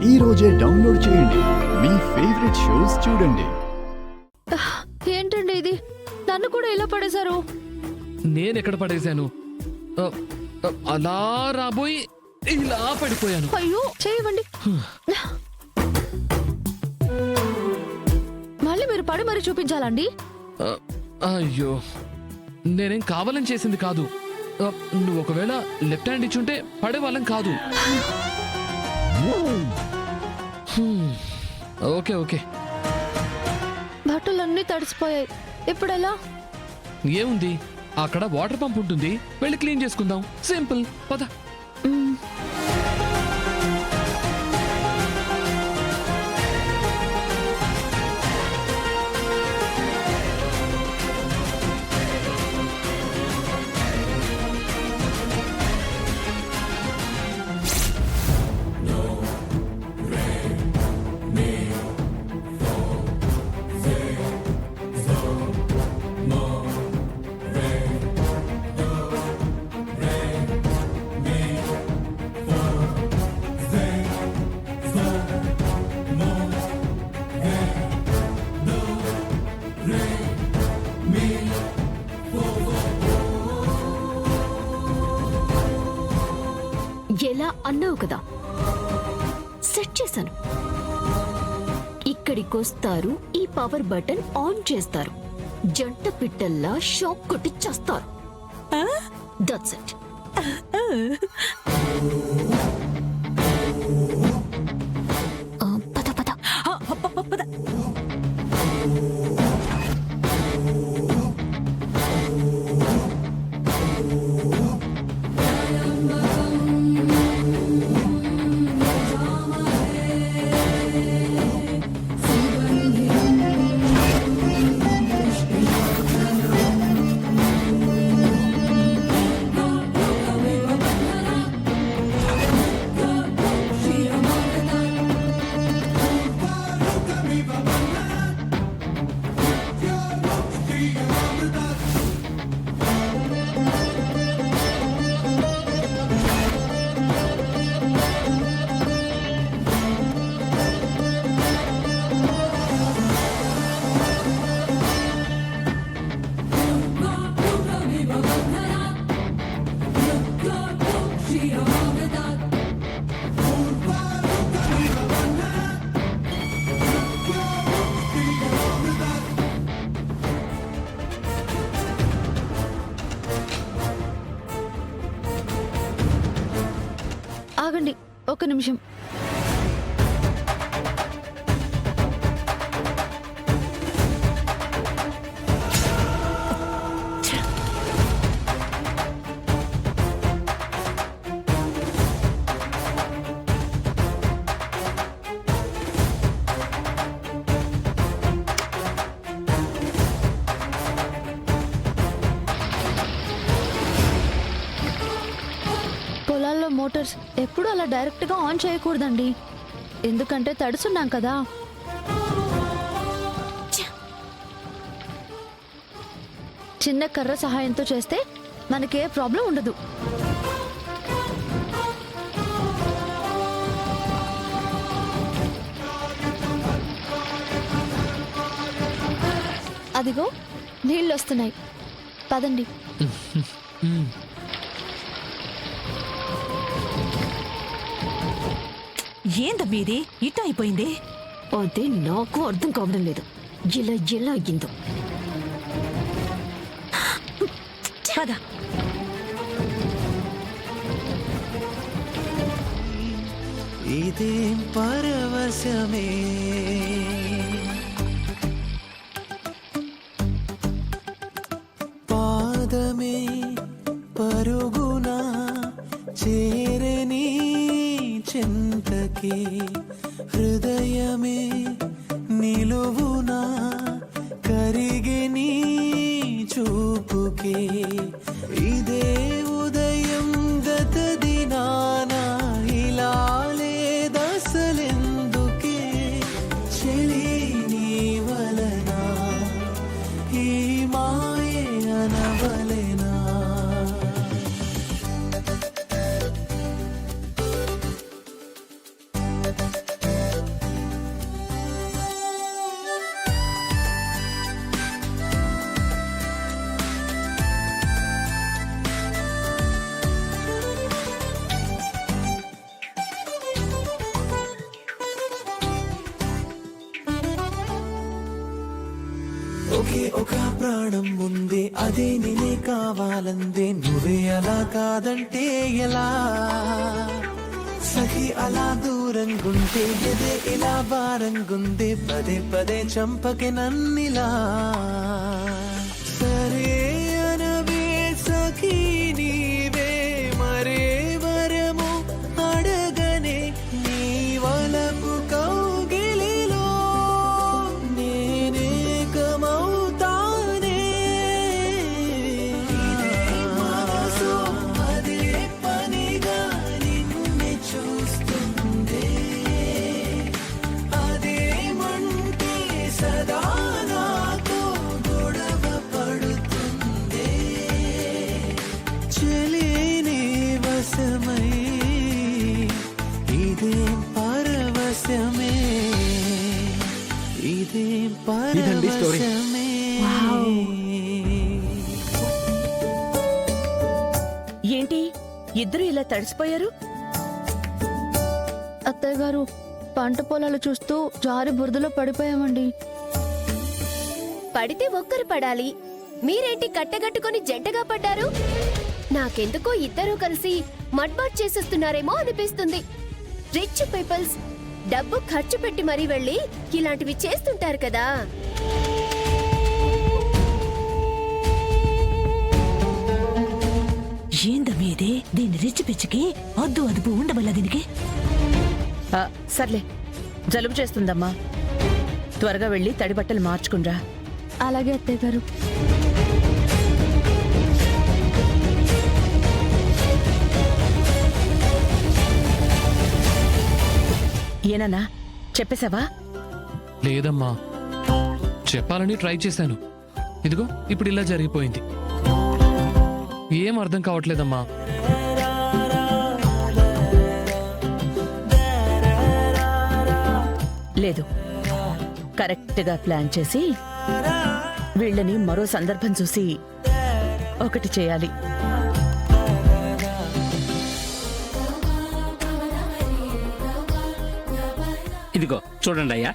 ఈ రోజే డౌన్లోడ్ చేయండి. మీ ఫేవరెట్ షోస్ చూడండి. ఏంటండి ఇది? నన్ను కూడా ఇలా పడేశారు. నేనెక్కడ పడేశాను? అలా రాబోయి ఇలా పడిపోయాను. అయ్యో చేయవండి. మళ్ళీ మీరు పడి మరీ చూపించాలండి. అయ్యో, నేనేం కావాలని చేసింది కాదు. నువ్వు ఒకవేళ లెఫ్ట్ హ్యాండ్ ఇచ్చుంటే పడేవాళ్ళం కాదు. Okay okay. బట్టలన్నీ తడిసిపోయాయి. ఇప్పుడెలా? ఏముంది, అక్కడ వాటర్ పంప్ ఉంటుంది, వెళ్ళి క్లీన్ చేసుకుందాం. సింపుల్. పద. ఎలా అన్నావు కదా, సెట్ చేశాను. ఇక్కడికొస్తారు, ఈ పవర్ బటన్ ఆన్ చేస్తారు, జంట పిట్టల్లా షాక్ కొట్టి చేస్తారు. That's it. పద పద. ఆగండి ఒక నిమిషం. పొలాల్లో మోటార్స్ ఎప్పుడు అలా డైరెక్ట్ గా ఆన్ చేయకూడదండి, ఎందుకంటే తడుసున్నాం కదా. చిన్న కర్ర సహాయంతో చేస్తే మనకే ప్రాబ్లం ఉండదు. అదిగో నీళ్ళు వస్తున్నాయి, పదండి. ఏందమ్మీది ఇట్ట అయిపోయింది? అదే నాకు అర్థం కావడం లేదు, ఇలా ఎలా అయ్యిందో. పద. ఇదేం పరవశమే, పాదమే పరుగునా చేరని చెంతకే, హృదయమే నిలువునా కరిగని చూపుకే. ఇదే ఉదయం గత దినాన ఇలా లేదసలెందుకే, చెలి నీ వలన ఈ మాయే అనవలెనా. ఒకే ఒక ప్రాణం ఉంది, అదే నేనే కావాలందే. నువ్వే అలా కాదంటే ఎలా సఖి, అలా దూరంగుంటే ఎదే ఇలా భారంగుందే. పదే పదే చంపకే నన్నిలా. సరే అనవే సఖి నీవే, మరే వరము అడగనే. నీ వలపు కౌగిలిలో నేనేకమవుతానే. ఇదే మనసు అదే పనిగా నిన్నే చూస్తుందే. అదేమంటే సదా నాతో గొడవ పడుతుందే. చెలిని వశమై ఇదేం పరవశమే, ఇదేం ఇదండి story. పరవశమే. ఏంటి ఇద్దరు ఇలా తడిసిపోయారు? అత్తయ్య గారు, పంట పొలాలు చూస్తూ జారి బురదలో పడిపోయామండి. పడితే ఒక్కరు పడాలి, మీరేంటి కట్టగట్టుకొని జంటగా పడ్డారు? నాకెందుకో ఇద్దరూ కలిసి మడ్బాట్ చేసేస్తున్నారేమో అనిపిస్తుంది. రిచ్ పీపుల్స్ డబ్బు ఖర్చు పెట్టి మరీ వెళ్ళి ఇలాంటివి చేస్తుంటారు కదా. ఏందమ్మీ ఇది? దీని రిచి పిచ్చికి అద్దు అదుపు ఉండవల్ల దీనికి. సర్లే, జలుబు చేస్తుందమ్మా, త్వరగా వెళ్ళి తడి బట్టలు మార్చుకుండ్రా. అలాగే అత్తయ్య గారు. ఏనన్నా చెప్పేశావా? లేదమ్మా, చెప్పాలని ట్రై చేశాను. ఇదిగో ఇప్పుడు ఇలా జరిగిపోయింది. ఏం అర్థం కావట్లేదమ్మా. లేదు, కరెక్ట్గా ప్లాన్ చేసి వీళ్ళని మరో సందర్భం చూసి ఒకటి చేయాలి. ఇదిగో చూడండి అయ్యా.